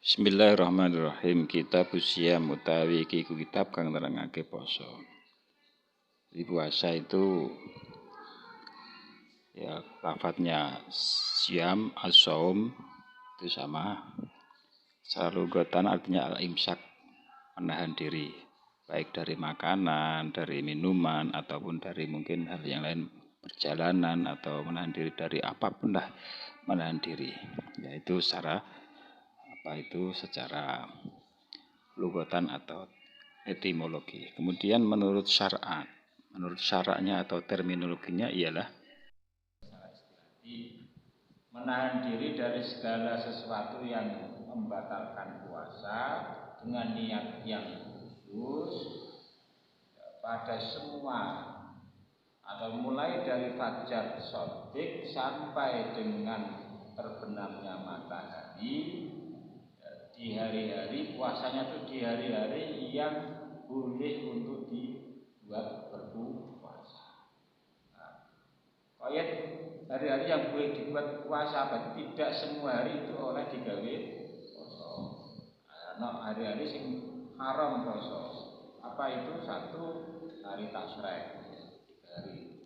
Bismillahirrahmanirrahim. Kitab Siyam utawi iki kitab kang nerangake poso. Di puasa itu ya lafadznya Siyam, as-shaum itu sama. Secara lugatan artinya al-imsak, menahan diri, baik dari makanan, dari minuman ataupun dari mungkin hal yang lain, perjalanan atau menahan diri dari apapun lah, menahan diri. Yaitu secara lugatan atau etimologi. Kemudian menurut syaraknya atau terminologinya ialah menahan diri dari segala sesuatu yang membatalkan puasa dengan niat yang khusus pada semua atau mulai dari fajar shadiq sampai dengan terbenamnya matahari. Di hari-hari puasanya itu di hari-hari yang boleh untuk dibuat berpuasa. Hari-hari yang boleh dibuat puasa, berarti tidak semua hari itu oleh digawe puasa. Hari-hari yang haram puasa. Apa itu? Satu, hari tasyrik, 3 hari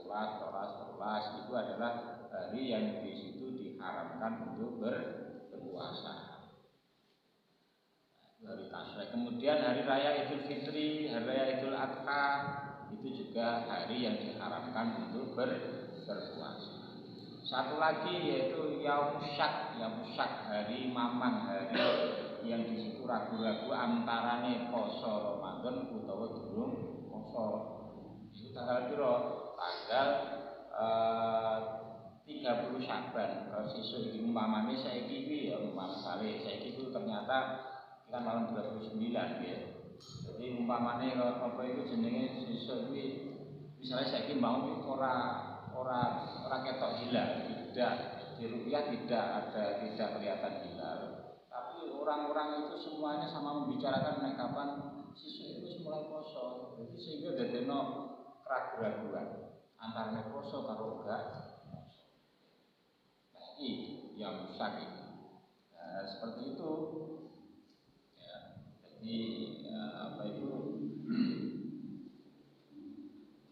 11, 12 itu adalah hari yang di situ diharamkan untuk berpuasa. Hari tasyrik. Kemudian hari raya Idul Fitri, hari raya Idul Adha itu juga hari yang diharamkan untuk berpuasa. Satu lagi yaitu Yaum Syak, hari Mamang, hari yang di situ ragu-ragu antarane poso Ramadan utawa durung poso. Itu tanggal piro? Tanggal 30 Sya'ban. Kalau sesuk iki umpamane saiki iki ya umpamane saiki itu ternyata kan malam 29 ya. Jadi umpamane apa itu jenenge sesuk iki misalnya saiki mau ora ketok hilal, tidak di rupiah tidak kelihatan hilal. Tapi orang-orang itu semuanya sama membicarakan mengenai kapan sesuk itu mulai poso. Jadi sehingga dadekno keraguan antara poso karo enggak. Ini yang sakit. Nah, seperti itu. Jadi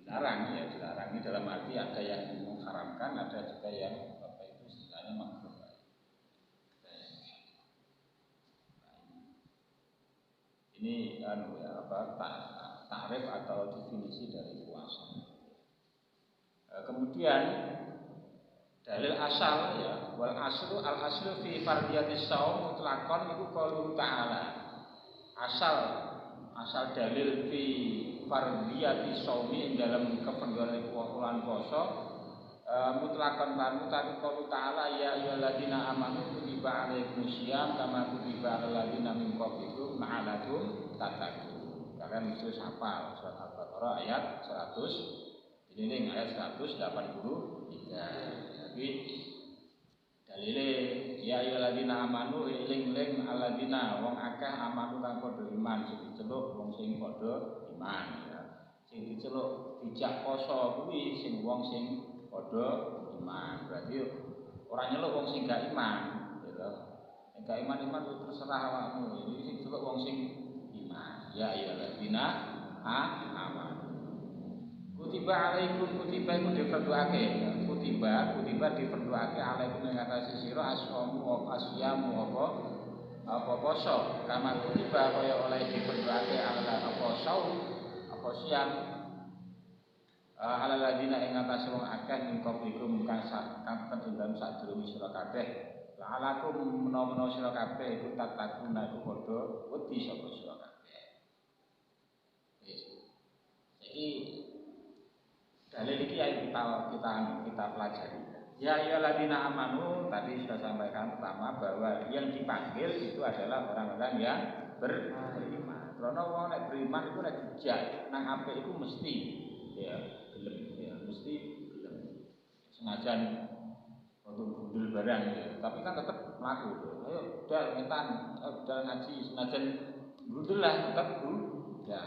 dilarang ya, dilarang ini dalam arti ada yang mengharamkan, ada juga yang istilahnya makruh. Ini takrif atau definisi dari puasa. Kemudian dalil asal ya, wal aslu al aslu fi fardiyatis shaum mutlaqan iku qaulun ta'ala. Asal dalil fi fardiyati shaumi dalam kependudukan bulan poso mutlaqan lan mutawi qaul ta'ala ya ayyuhalladzina amanu kutiba alaikumusiyam kama kutiba alal ladzina min qablikum la'allakum tattaqun. Kalian itu hafal surat Al-Baqarah ayat 100. Ini ayat 183. Jadi dalile ya ayyuhalladzina amanu eling-eling alladzina wong akeh amanu kang padha iman sing diceluk wong sing padha iman ya. Sing diceluk dijak poso kuwi sing wong sing padha iman. Berarti ora nyeluk wong sing gak iman gitu. Nek gak iman terserah awakmu. Iki sing diceluk wong sing iman. Ya ayyuhalladzina amanu. Kutiba alaikum kutiba iku diperdoake. Kutiba diperdoake alaikum ing atase sira asyamu wa asyamu apa poso. Kama kutiba kaya oleh diperdoake ala apa saum apa siang. Ala ladina ing atase wong akeh ing qablikum kang dalam sadurunge sira kabeh. La'alakum menawa sira kabeh iku tatakuna iku padha wedi sapa sira. kita pelajari. Ya ayyuhalladzina amanu tadi sudah sampaikan pertama bahwa yang dipanggil itu adalah orang-orang yang beriman. Karena wong nek beriman iku nek dijak nang apik iku mesti ya gelem ya mesti gelem. Senajan untuk gundul barang ya, tapi kan tetap mlaku. Ayo dal ngetan, dal ngaji senajan gundul lah tetap gundul. Ya.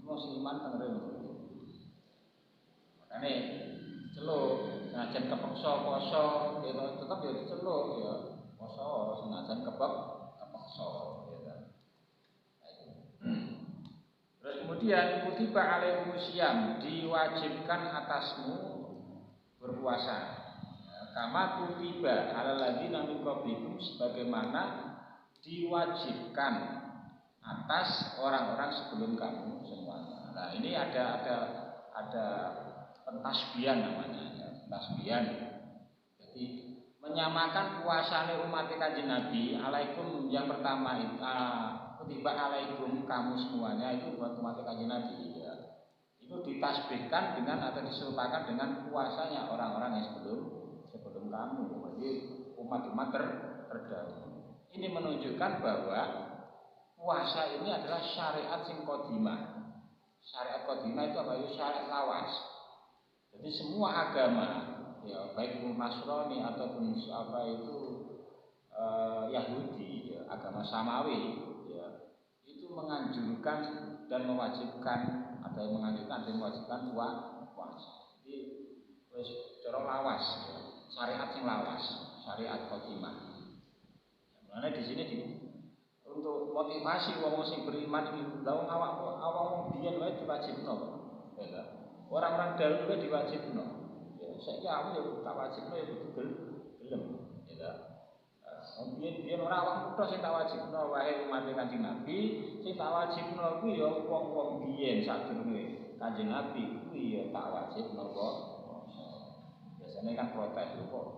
Mesti iman teng rene. Makane celuk senajan kepeksa poso gitu tetap ya diceluk ya poso senajan kepeksa gitu. Terus kemudian kutiba alaikumusiyam diwajibkan atasmu berpuasa. Kama kutiba alal ladzina min qablikum sebagaimana diwajibkan atas orang-orang sebelum kamu semuanya. Nah, ini ada pentasbihan namanya ya, pentasbihan. Jadi menyamakan puasane umat Kanjeng Nabi, alaikum yang pertama itu kutiba alaikum kamu semuanya itu buat umat Kanjeng Nabi ya. Itu ditasbihkan dengan atau diserupakan dengan puasanya orang-orang yang sebelum kamu. Jadi umat-umat terdahulu. Ini menunjukkan bahwa puasa ini adalah syariat sing qadimah. Syariat qadimah itu apa? Itu syariat lawas. Jadi semua agama, ya baik itu Nasrani ataupun apa itu Yahudi, ya, agama Samawi, ya, itu menganjurkan dan mewajibkan atau menganjurkan dan mewajibkan puasa. Jadi cara lawas, ya, syariat yang lawas, syariat qadimah. Karena di sini untuk motivasi wong sing beriman iki lha awak biyen wae diwajibno kok. Ya. Orang-orang dahulu juga diwajibno. Ya saiki aku ya tak wajibno ya kudu gelem, ya. Biyen ora awak muda sing tak wajibno wae umat Kanjeng Nabi, sing tak wajibno kuwi ya wong-wong biyen sadurunge Kanjeng Nabi kuwi ya tak wajibno kok. Biasanya kan protes kok.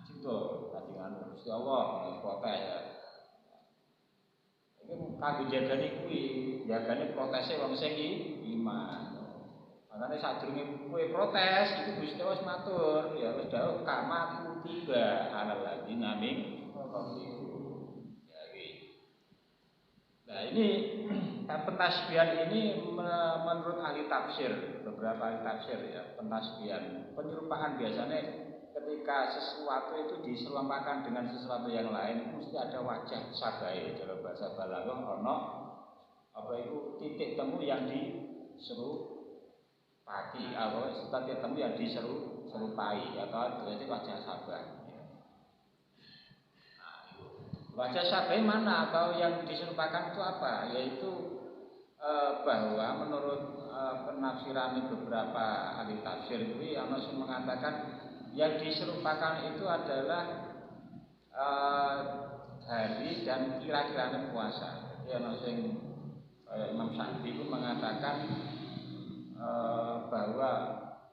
Cinta Kanjeng Gusti Allah protes ya. Kanggo jagane kuwi, jagane protese wong sing iman. Makane sadurunge kowe protes iku Gusti wis matur, ya wis dawuh kama kutiba alal ladzina min qablikum. Ya iki. Nah, ini pentasbihan ini menurut ahli tafsir, beberapa ahli tafsir ya, pentasbihan, penyerupaan biasanya ketika sesuatu itu diserupakan dengan sesuatu yang lain mesti ada wajah sabai dalam bahasa balaghah ono apa itu titik temu yang diserupaki atau titik temu yang diserupai atau jadi wajah sabai. Nah, wajah sabai mana atau yang diserupakan itu apa? Yaitu bahwa menurut penafsiran beberapa ahli tafsir itu ono sing mengatakan yang diserupakan itu adalah hari dan kira-kiranya puasa. Jadi ana sing Imam Syafi'i itu mengatakan bahwa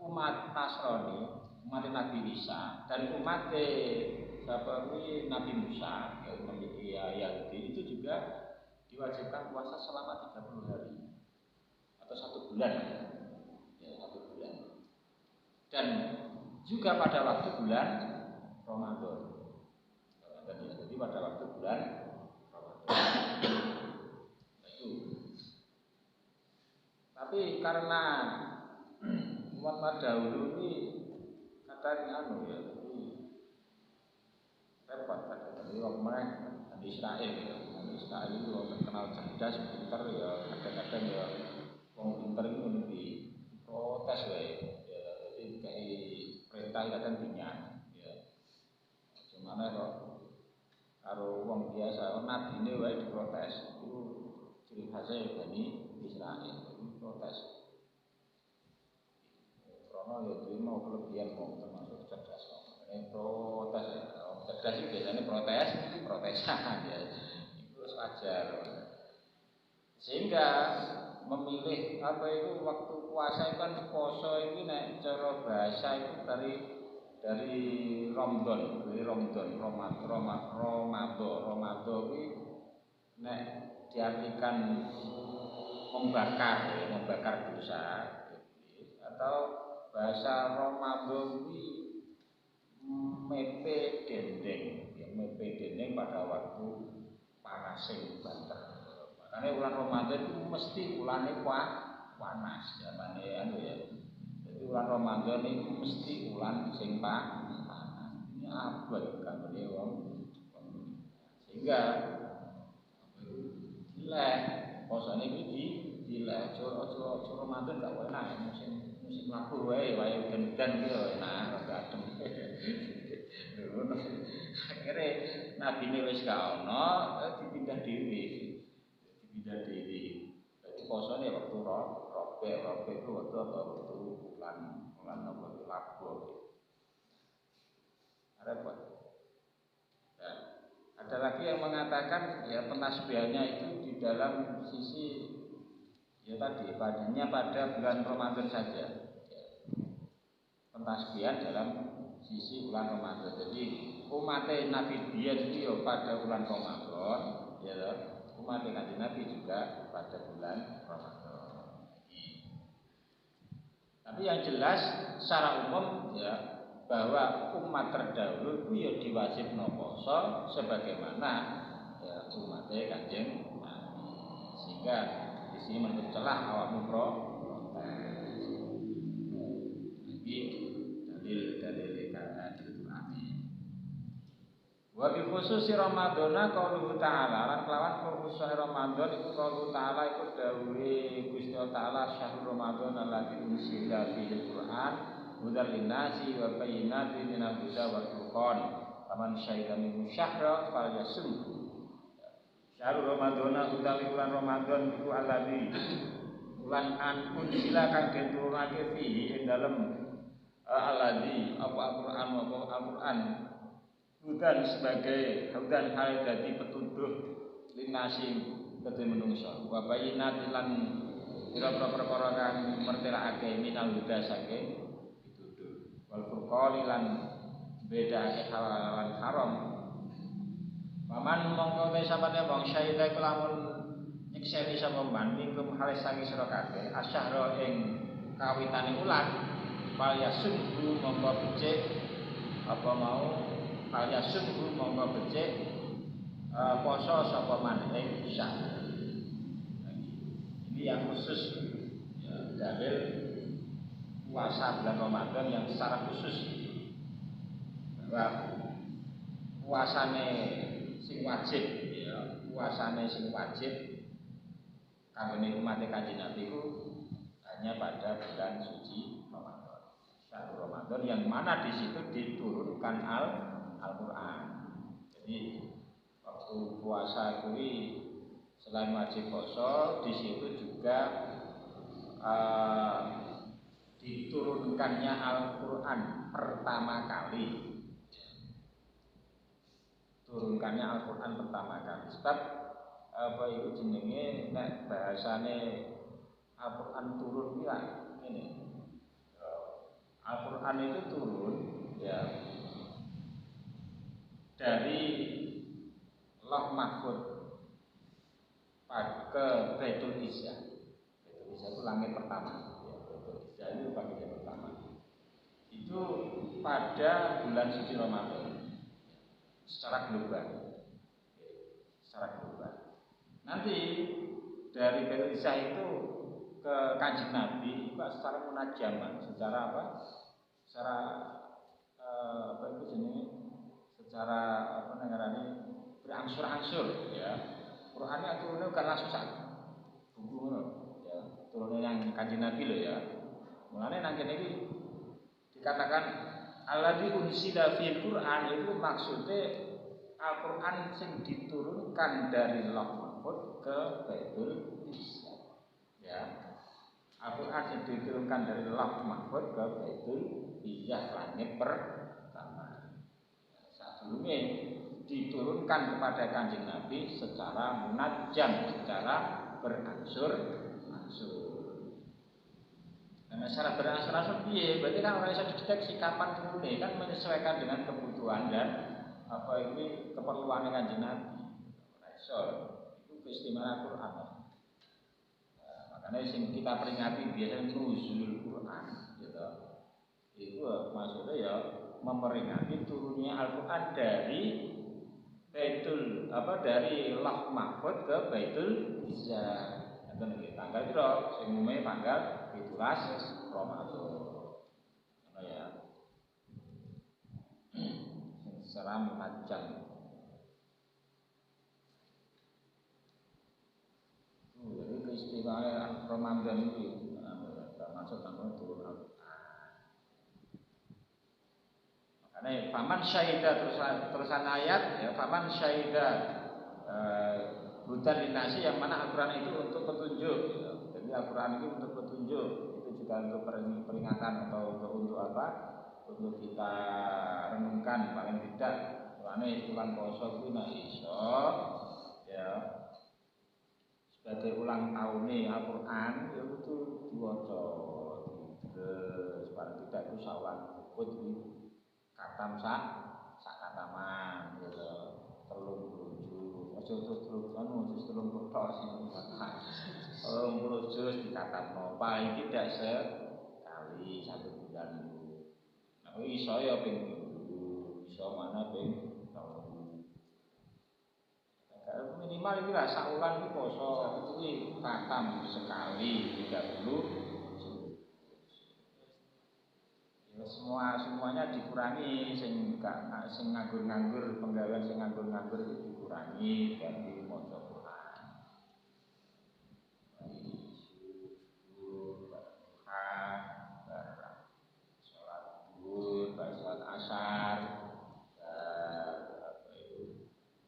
umat Nasrani, umat Nabi Isa dan umat seperti Nabi Musa, Yahudi itu juga diwajibkan puasa selama 30 hari atau 1 bulan. Ya, 1 bulan. Dan juga pada waktu bulan Ramadan. Jadi pada waktu bulan Ramadan. Itu. Tapi karena umat dahulu ini katanya ya, repot kata. Jadi orang mereka di Israel ya, di Israel itu terkenal cerdas, pintar ya, kadang-kadang ya, orang pintar itu lebih protes ya, jadi kayak perintah kadang dinyan ya. Gimana kok karo wong biasa, nabi ini wae diprotes. Itu ciri khasnya Bani Israil, itu protes. Karena ya terima kelebihan kok termasuk cerdas kok. Ini protes ya. Cerdas itu biasanya protesan ya. Itu wajar. Sehingga memilih apa itu waktu puasa itu kan poso ini nek cara bahasa itu dari Ramadan ini nek diartikan membakar dosa atau bahasa Ramadan kuwi mepe dendeng, ya mepe dendeng pada waktu panas sing banter. Makanya bulan Ramadan itu mesti bulannya panas, zamane anu ya. Jadi bulan Ramadan itu mesti bulan sing panas. Ini abad kan wong. Sehingga dileh posane iki dileh aja Ramadan gak enak musim laku wae udan-udan iki yo enak rada adem. Akhire nabine wis gak ono, dipindah dhewe. Jadi posone waktu robe itu waktu bulan apa laku. Repot. Nah, ada lagi yang mengatakan ya penasbihannya itu di dalam sisi ya tadi padanya pada bulan Ramadan saja. Ya. Pentasbihan dalam sisi bulan Ramadan. Jadi umat Nabi dia itu ya pada bulan Ramadan, ya umat Nabi juga pada bulan Ramadan. Tapi yang jelas secara umum ya bahwa umat terdahulu itu ya diwajibno poso sebagaimana ya umatnya Kanjeng Nabi. Sehingga di sini menutup celah awakmu iki dalil karena Al-Qur'an. Wa bi khususi Ramadhana qauluhu ta'ala lan kelawan khusus Ramadan iku qauluhu ta'ala iku dawuhe Gusti Ta'ala syahrul Ramadan allati unzila fihi Al-Qur'an hudal linnasi wa bayyinatin minal huda wal furqan faman syahida minhu syahra falyasum. Syahrul Ramadan utawi bulan Ramadan iku allati bulan an unzila kang diturunake fihi ing dalem allati apa Al-Qur'an hudan sebagai hudan hal dadi petunjuk linasi kedhe menungso wa bayyinatin lan pira-pira perkara kang mertelakake minal huda saking pituduh wal furqan lan bedake halal lan haram. Paman mongko te sapane wong syahida kelamun nyekseni sapa man mingkum halis sangi sira kabeh asyhara ing kawitane ulan fal yasubhu mongko becik apa mau fal yasubhu mongko becik poso sapa man ing syahr. Ini yang khusus ya, dalil puasa bulan Ramadan yang secara khusus bahwa puasane sing wajib ya, puasane sing wajib kangge umat Kanjeng Nabi itu hanya pada bulan suci Ramadan. Syahrul Ramadan yang mana di situ diturunkan Al-Qur'an. Jadi waktu puasa itu selain wajib poso di situ juga diturunkannya Al-Qur'an pertama kali. Turunkannya Al-Qur'an pertama kali. Sebab apa itu jenenge nek bahasane Al-Qur'an turun iki ngene. Al-Qur'an itu turun ya dari Lauh Mahfuz ke Baitul Izzah. Baitul Izzah itu langit pertama. Ya, Baitul Izzah itu bagian pertama. Itu pada bulan suci Ramadan. Secara global. Nanti dari Baitul Izzah itu ke Kanjeng Nabi itu secara munajaman, secara apa? Secara apa itu jenenge? Secara apa namanya? Berangsur-angsur ya. Qur'annya turunnya bukan langsung satu. Buku ya, turunnya yang Kanjeng Nabi loh ya. Mulane nang kene iki dikatakan alladzi unsila fil Qur'an itu maksudnya Al-Qur'an sing diturunkan dari Lauh Mahfuz ke Baitul Izzah. Ya. Al-Qur'an sing diturunkan dari Lauh Mahfuz ke Baitul Izzah langit pertama. Sebelumnya diturunkan kepada Kanjeng Nabi secara munajjam, secara berangsur-angsur. Karena secara berangsur-angsur piye? Berarti kan orang bisa dideteksi kapan turunnya kan menyesuaikan dengan kebutuhan dan apa ini keperluan Kanjeng Nabi. Iso itu keistimewaan Al-Qur'an. Makanya sing kita peringati biasanya nuzulul Qur'an gitu. Itu maksudnya ya memperingati turunnya Al-Qur'an dari dari Lauh Mahfuz ke Baitul Izzah. Ngoten nggih. Tanggal piro? Sing umume tanggal 17 Ramadan. Ngono ya. Sing seram panjang. Jadi keistimewaan Ramadan itu termasuk nang turun Al-Qur'an. Makanya faman syahida terusan ayat ya faman syahida hudan linasi yang mana Al-Qur'an itu untuk petunjuk ya. Jadi Al-Qur'an itu untuk petunjuk, itu juga untuk peringatan atau untuk apa? Untuk kita renungkan paling tidak karena bulan poso kuwi nek iso ya sebagai ulang tahun Al-Qur'an ya itu diwaca terus paling tidak itu sawan kut katam sak kataman gitu 37 aja terus tok sing 30 juz dikatamno paling tidak sekali satu bulan itu. Nah, iso ya ping iso mana ping minimal itu lah saulan itu poso itu katam sekali 30 ya semuanya dikurangi sing nganggur penggawean sing nganggur itu dikurangi ganti maca Quran sholat zuhur sholat asar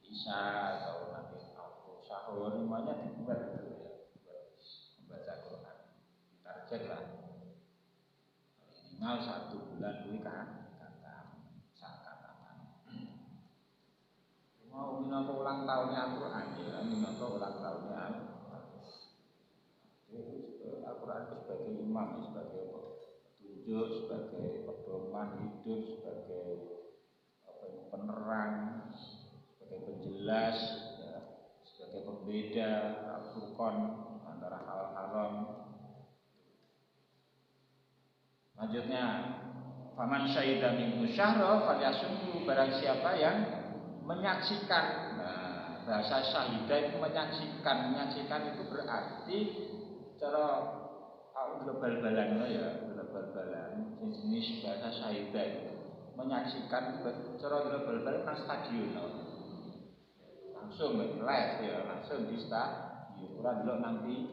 isya atau nanti sahur semuanya dibuat itu ya membaca Quran target lah minimal 1 bulan dulu kan mau minangka ulang tahunnya Al-Quran ya minangka ulang tahunnya Al-Quran itu sebagai imam sebagai petunjuk sebagai pedoman hidup sebagai penerang sebagai penjelas ya, sebagai pembeda Al-Furqan antara halal haram. Lanjutnya faman syahida minhu syahra falyasumhu barang siapa yang menyaksikan. Nah, bahasa syahidah itu menyaksikan itu berarti cara global-balan ya, global-balan jenis bahasa syahidah itu menyaksikan cara global-balan nang stadion langsung live ya, langsung di stadion ora delok nang TV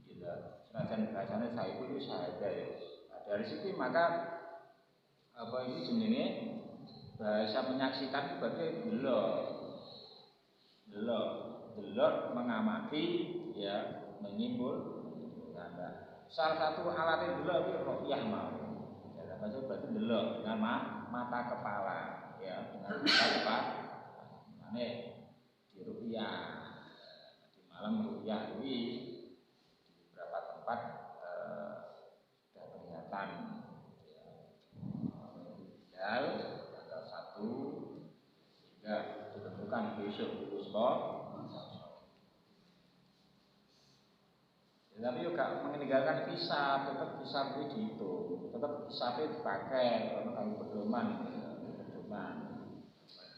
gitu. Senajan bahasane saya itu syahidah ya. Nah, dari situ maka apa ini jenenge bahasa menyaksikan berarti delok mengamati ya menyimpul nah, salah satu alatnya delok itu ru'yah mau ya maksud berarti delok dengan mata kepala ya dengan mata kepala mane di ru'yah di malam ru'yah ini di beberapa tempat sudah kelihatan ya tanggal 1 hingga ditentukan besok tapi juga meninggalkan visa tetap visa itu dihitung tetap visa itu dipakai karena kami pedoman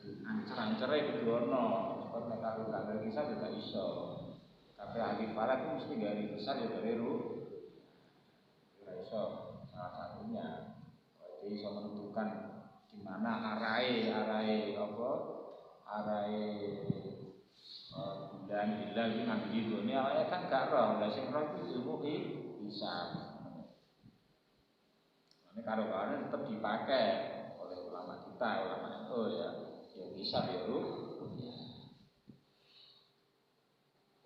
ancer-ancernya itu dono sebab mereka bukan dari visa juga iso tapi ahli falak itu mesti dari visa juga dari iso salah satunya jadi iso menentukan di mana arai bulan hilal itu nanti di dunia awalnya kan gak roh lah sing roh itu ilmu bisa ini karo-karo tetap dipakai oleh ulama kita ulama itu ya yang bisa biru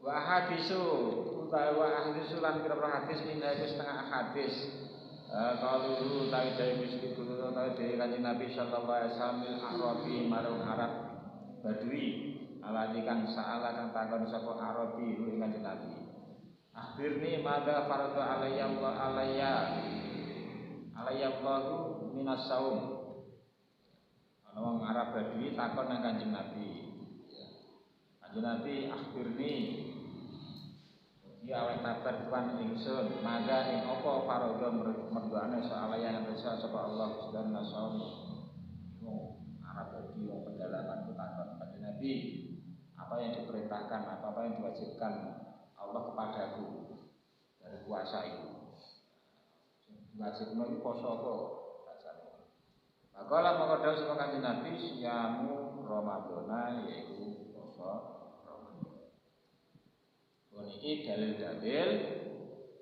wa hadisu lan kira-kira hadis minha itu setengah hadis kalau dulu tahu dari biskuit dulu tahu dari kanjeng Nabi Sallallahu Alaihi Wasallam Arabi marung Arab Badui aladikan saala kang takon sapa Arabi lu kanjeng Nabi akhirni mada faradu alayya Allahu minas saum ana wong Arab Badui takon nang kanjeng Nabi kanjeng Nabi akhirni Ya oleh tabar tuan ingsun, maka ing apa faradha merduane salaya yang bisa sapa Allah Subhanahu wa taala. Arab dadi wong pedalaman takon kanjeng Nabi, apa yang diperintahkan, apa yang diwajibkan Allah kepadaku dari puasa itu. Diwajibno iki poso apa bacane. Maka mongko dawuh sapa kanjeng Nabi siyamu Ramadhana yaiku poso Ramadan. Niki dalil-dalil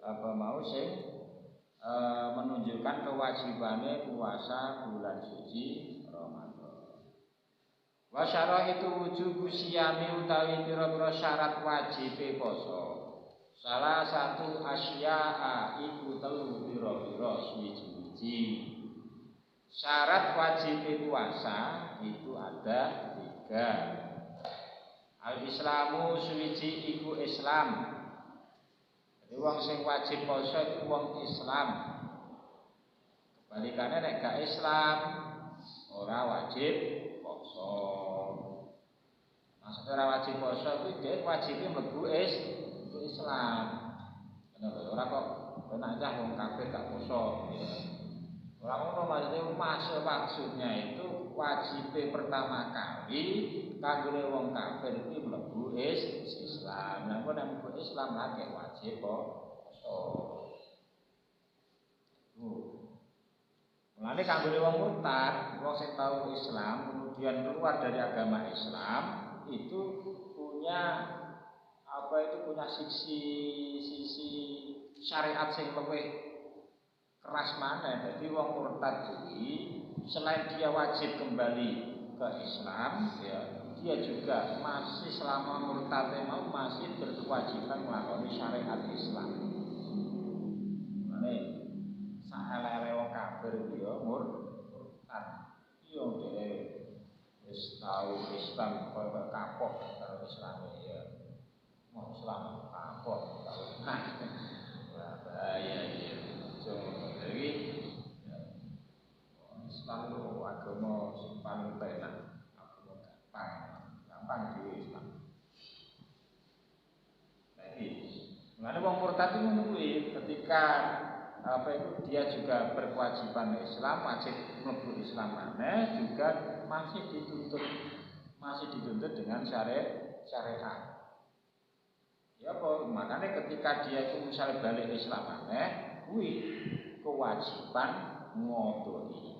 apa mau sing menunjukkan kewajibannya puasa bulan suci Ramadan. Wa syaraitu wujubu siyami utawi pira-pira syarat wajib poso. Salah satu asya'a iku telu pira-pira suci-suci. Syarat wajib puasa itu ada 3. Al-Islamu suci iku Islam. Jadi wong sing wajib poso iku wong Islam. Kebalikane nek gak Islam ora wajib poso. Maksudnya ora wajib poso kuwi dhek wajibe mlebu Islam. Kenapa ora kok kena aja wong kafir gak poso. Ora ngono maksudnya itu wajibe pertama kali kanggone wong kafir kuwi mlebu Islam. Lah kok nek mlebu Islam akeh wajib poso. Mulane kanggone wong murtad, wong sing tau Islam kemudian keluar dari agama Islam itu punya punya sisi syariat sing luwih keras mana. Jadi wong murtad kuwi selain dia wajib kembali ke Islam, ya, dia juga masih selama murtad mau masih berkewajiban melakoni syariat Islam. Mane saelele wong kafir iki ya murtad. Yo dhewe wis tau Islam kaya kapok karo Islam ya. Mau Islam kapok karo bahaya iki. Jadi Islam itu agama sing paling penak, agama gampang di Islam. Jadi, mengenai wong murtad itu menunggu ketika dia juga berkewajiban Islam, wajib mlebu Islam maneh juga masih dituntut dengan syariat. Ya apa? Makanya ketika dia itu misalnya balik Islam maneh, kuwi kewajiban ngodoni.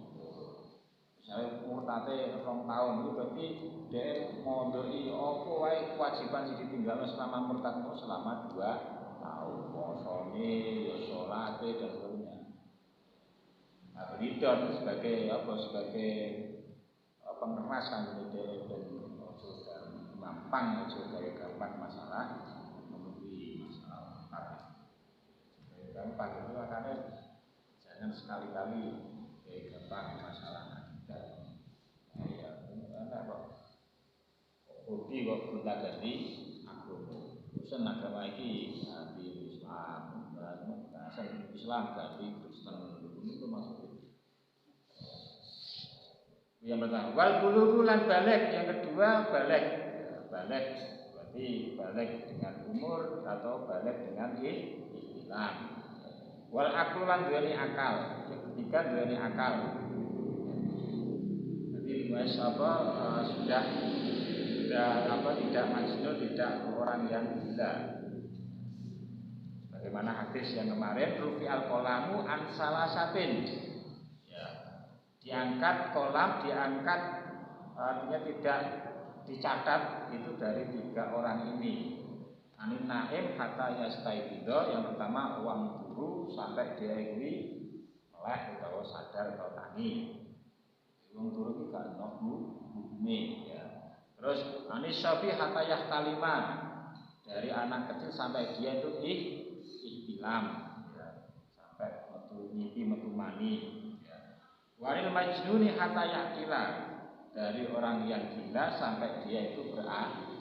Misalnya murtate 2 tahun itu berarti dia ngodoni apa wae kewajiban sing ditinggalno selama murtad selama 2 tahun. Posone, ya salate dan sebagainya. Nah, beridon sebagai pengeras kan dia dan gampang masalah memenuhi masalah gampang itu makanya jangan sekali-kali gampang masalah akidah. Ya, enak kok. Hobi kok gonta-ganti agama. Urusan agama iki ganti Islam, Islam ganti Kristen. Itu maksudnya. Yang pertama, wal bulughu lan balik. Yang kedua balik. Balik berarti balik dengan umur atau balik dengan Islam. Wal aqlu lan duweni akal. Yang ketiga duweni akal. Jadi wis sudah tidak majnun, tidak orang yang gila. Bagaimana hadis yang kemarin rufi al-qalamu an salasatin. Ya. Diangkat kolam, artinya tidak dicatat itu dari 3 orang ini. Anin naim kata yastaibido, yang pertama uang guru sampai dia ini melek atau sadar atau tani. Uang guru itu kan hukumnya ya. Terus anis syafi kata yahtalima, dari anak kecil sampai dia itu ihtilam ya. Sampai metu mani ya. Waril majnuni kata yakila, dari orang yang gila sampai dia itu berakal.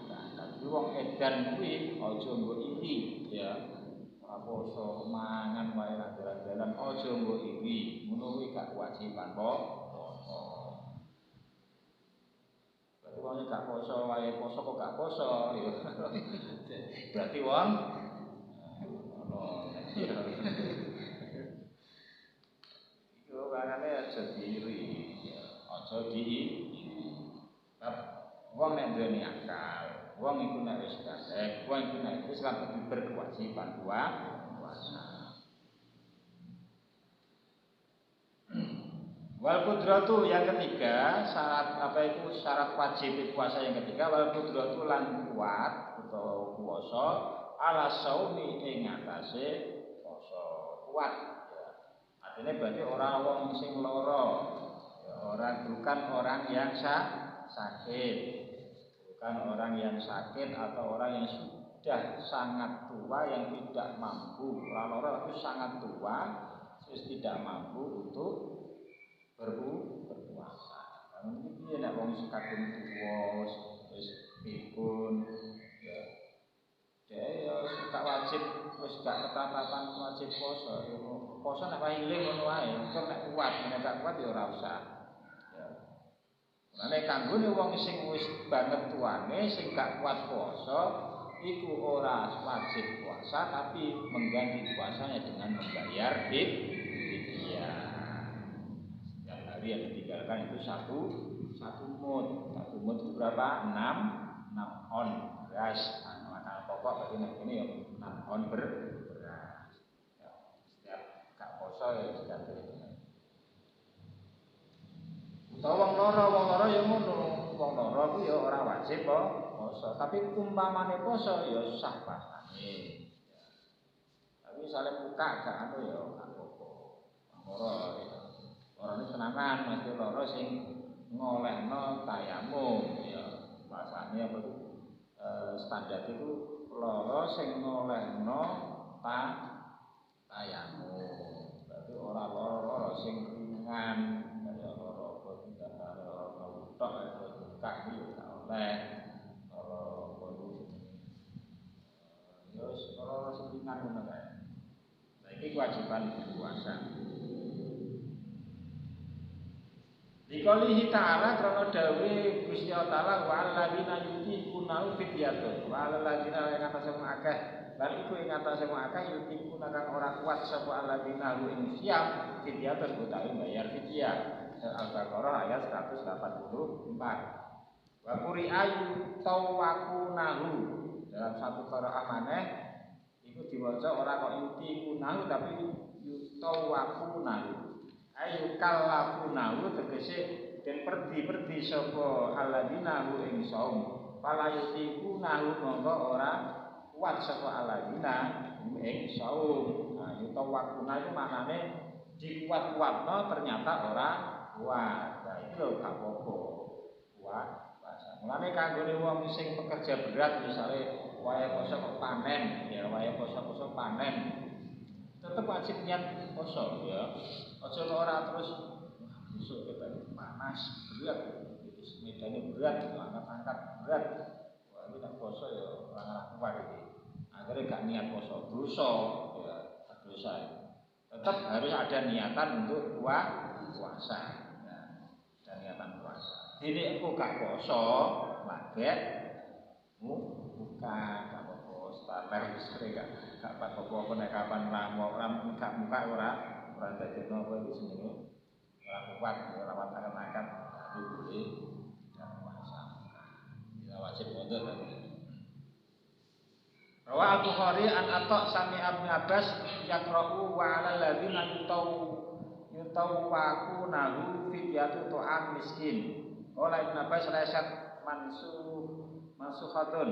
Wong edan kuwi aja mbok iri ya. Ora poso mangan wae ra dalan-dalan aja mbok iri. Ngono kuwi gak kewajiban poso. Berarti wong gak poso wae poso kok gak poso ya. Berarti wong Iku makane aja diri. Aja wong nek duweni akal, wong iku nek wis kasek, wong iku nek wis lan berkewajiban puasa. Wal qudratu yang ketiga, syarat apa itu syarat wajib puasa yang ketiga, wal qudratu lan kuat utawa puasa ala saumi ing atase puasa kuat. Ya. Artinya berarti orang wong sing lara, ya, bukan orang yang sakit, bukan orang yang sakit atau orang yang sudah sangat tua yang tidak mampu. Lara itu sangat tua, terus tidak mampu untuk berpuasa. Karena ini nek wong kadung tuwa wis pikun ya. Ya gak wajib wis gak ketatapan wajib poso. Poso nek wae iling ngono wae, entuk nek kuat, nek gak kuat ya ora usah. Ya. Nek kanggone wong sing wis banget tuane sing gak kuat poso iku ora wajib puasa tapi mengganti puasanya dengan membayar fidyah. Yang ditinggalkan itu satu mud itu berapa? 6 on beras makanan pokok berarti ini ya 6 on beras ya, setiap gak poso ya diganti utawa wong loro ya ngono wong loro ku ya ora wajib poso tapi umpamane poso ya sah pasane ya. Tapi misalnya buka gak anu ya gak apa-apa loro ya. Orang ini senangan mesti loro sing ngolehno tayamum ya bahasane apa itu standar itu loro sing ngolehno tayamum berarti ora loro sing ringan kaya loro apa tidak loro tok kaki ya oleh loro ya loro sing ringan ngono kae. Nah iki kewajiban puasa. Dikolihi ta'ala krono dawe Gusti Allah Ta'ala wa alladzina yutiquna fidyatun wa alladzina ing atase akeh lan iku ing atase akeh yutiquna kang ora kuat sapa alladzina lu ing siap fidyatun utawi bayar fidyah Al-Baqarah ayat 184 wa quri'a yutawakunahu dalam satu qiraah maneh iku diwaca ora kok yutiqunahu tapi yutawakunahu ayu kallafunahu tegese den perdi sapa alladzina hu ing saum fala yutiqunahu monggo ora kuat sapa alladzina ing saum ayu tawakuna iku maknane dikuat-kuatno ternyata ora kuat. Nah iki lho gak apa-apa kuat puasa. Mulane kanggone wong sing pekerja berat misale waya poso panen ya waya poso panen tetep wajib niat poso ya. Aja ora terus besok kita panas berat itu medannya berat angkat berat wah ini tak poso ya ora kuat iki akhirnya gak niat poso dosa ya dosa tetap harus ada niatan untuk puasa ya, ada niatan puasa ini aku gak poso magek buka gak apa-apa starter gak apa-apa nek kapan ramu gak muka ora dadi nopo iki jenenge ora kuat ora makan boleh dan puasa tidak wajib untuk Rawa Al-Bukhari an Atha sami Ibnu Abbas yaqra'u wa 'alal ladzina yutawwaqunahu fidyatu tu'am miskin. Qala Ibnu Abbas laysat mansukhatun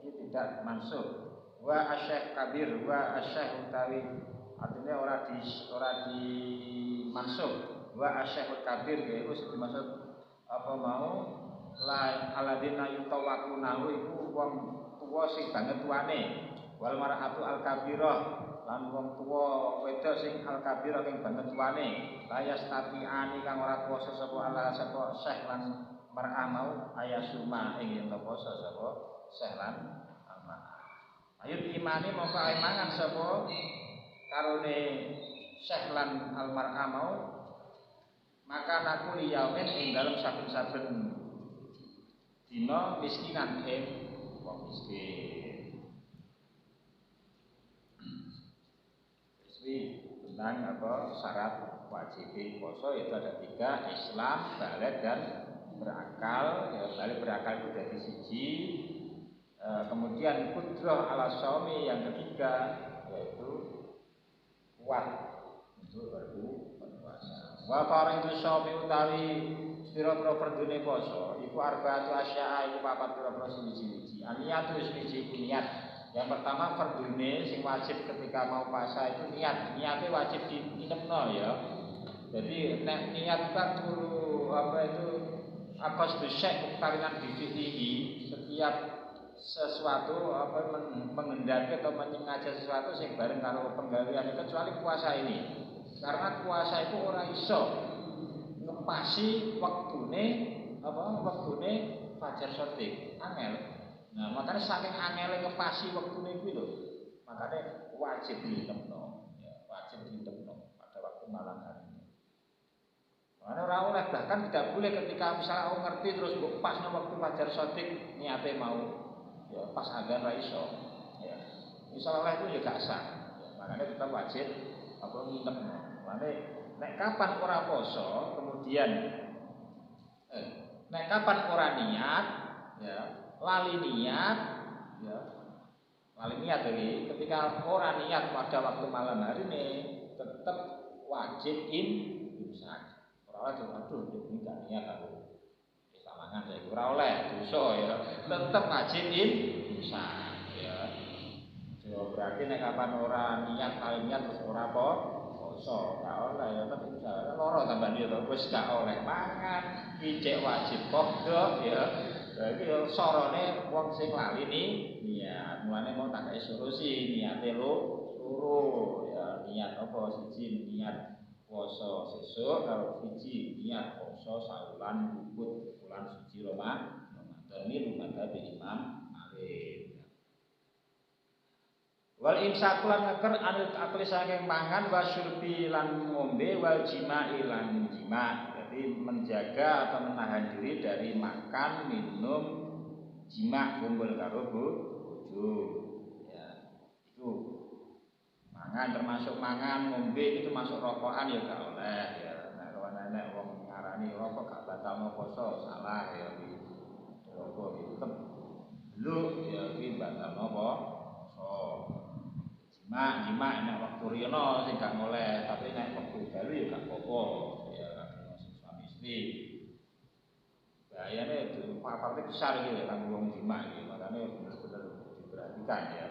ini tidak mansukh wa asyekh kabir wa asyekh utawi artinya ora di mansuk wa asyhul kabir yaiku sing dimaksud apa mau la alladzina yutawakunahu iku wong tuwa sing banget tuane wal mar'atu al kabirah lan wong tuwa wedok sing al kabirah sing banget tuane layas tapiani kang ora kuwasa sapa Allah sapa syekh lan mar'ah mau ayasuma ing yen kuwasa sapa syekh lan ayut imani mongko ae mangan sapa karone syekh lan almar'ah mau maka naku liyaumin ing dalam saben-saben dina miskinan wong miskin tentang syarat wajib poso itu ada 3, Islam, balik dan berakal. Ya, balik berakal itu dari siji. Kemudian qudrah ala shaumi yang ketiga yaitu kuat untuk berpuasa. Wa fardhu shaumi utawi pira-pira fardune poso iku arba'atu asya'a iku papat pira-pira siji-siji. Aniyatu siji niat. Yang pertama fardune sing wajib ketika mau puasa itu niat. Niatnya wajib diinepno ya. Jadi nek niat kan kudu aqsdu syai' muqtarinan bi fi'lihi. Setiap sesuatu menghendaki atau menyengaja sesuatu sing bareng karo penggawean kecuali puasa ini. Karena puasa itu ora iso ngepasi wektune fajar shadiq. Angel. Nah, makanya saking angele ngepasi wektune kuwi lho. Makanya wajib diinepno, ya, wajib diinepno pada waktu malam hari. Karena ora oleh bahkan tidak boleh ketika misalnya ngerti terus mbok pasno waktu fajar shadiq niate mau ya pas adzan ra iso. Ya. Misalnya itu juga sah. Ya, makanya tetap wajib nginepno. Makanya nek kapan ora poso kemudian nek kapan ora niat ya lali niat ya lali niat lagi ketika orang niat pada waktu malam hari ini tetap wajib imsak. Ora oleh aduh ini gak niat aku samangan saya ora oleh dosa ya tetap wajib imsak ya. So, berarti nek kapan ora niat kali niat terus ora poso gak oleh ya tapi misalnya loro tambah dia wis gak oleh mangan ijek wajib kodok ya. Jadi sorone wong sing lali niat, mulane mau tak solusi niate loro ya niat apa siji niat poso sesuk karo siji niat poso saulan luput bulan suci Ramadan ini lumayan Imam Malik. Wal imsak lan ngeker anil akli saking mangan wa syurbi lan ngombe wal jima'i lan jima'. Jadi menjaga atau menahan diri dari makan, minum, jima' kumpul karo bojo. Ya, itu mangan termasuk mangan, ngombe itu masuk rokokan ya gak oleh ya. Nek wong ngarani rokok gak batal poso salah ya iki. Rokok itu tetep lho ya iki batal poso. Jima' nek waktu riyono sing gak oleh, tapi nek waktu dalu ya gak apa-apa. Ya suami istri. Bahayane itu apa-apa besar iki ya kanggo wong jima' iki, makane bener-bener diperhatikan ya.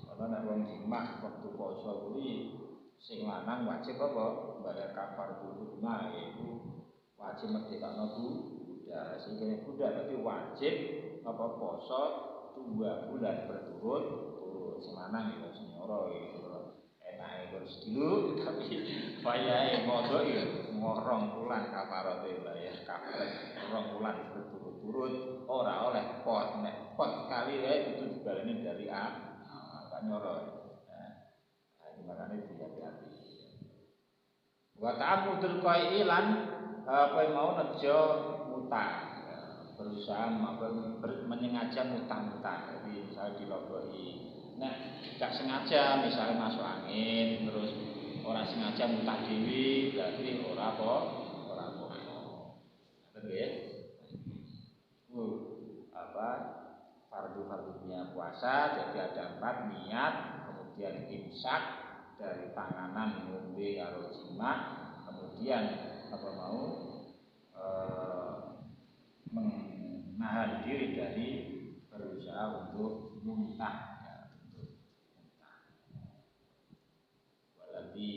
Karena nek wong jima' waktu poso kuwi sing lanang wajib apa? Bayar kafar rumah yaitu wajib merdekakno budak. Sehingga budak berarti wajib poso 2 bulan berturut-turut. Sing lanang ya sing nyoro gitu. Enake terus dulu tapi bayahe modho ya 2 bulan kafarate bayar kafar 2 bulan berturut-turut ora oleh pot nek pot kali wae itu dibaleni dari gak nyoro. Nah, makane hati-hati. Wa ta'amudul qai'i lan mau nejo mutah. Berusaha menyengaja mutah-mutah. Jadi misalnya diloboki. Nah, gak sengaja misalnya masuk angin terus orang sengaja mutah dewi berarti ora apa. Nggih. Fardu-fardunya puasa jadi ada 4 niat, kemudian imsak dari panganan ngombe karo jima, kemudian menahan diri dari berusaha untuk muntah ya, untuk muntah. Waladi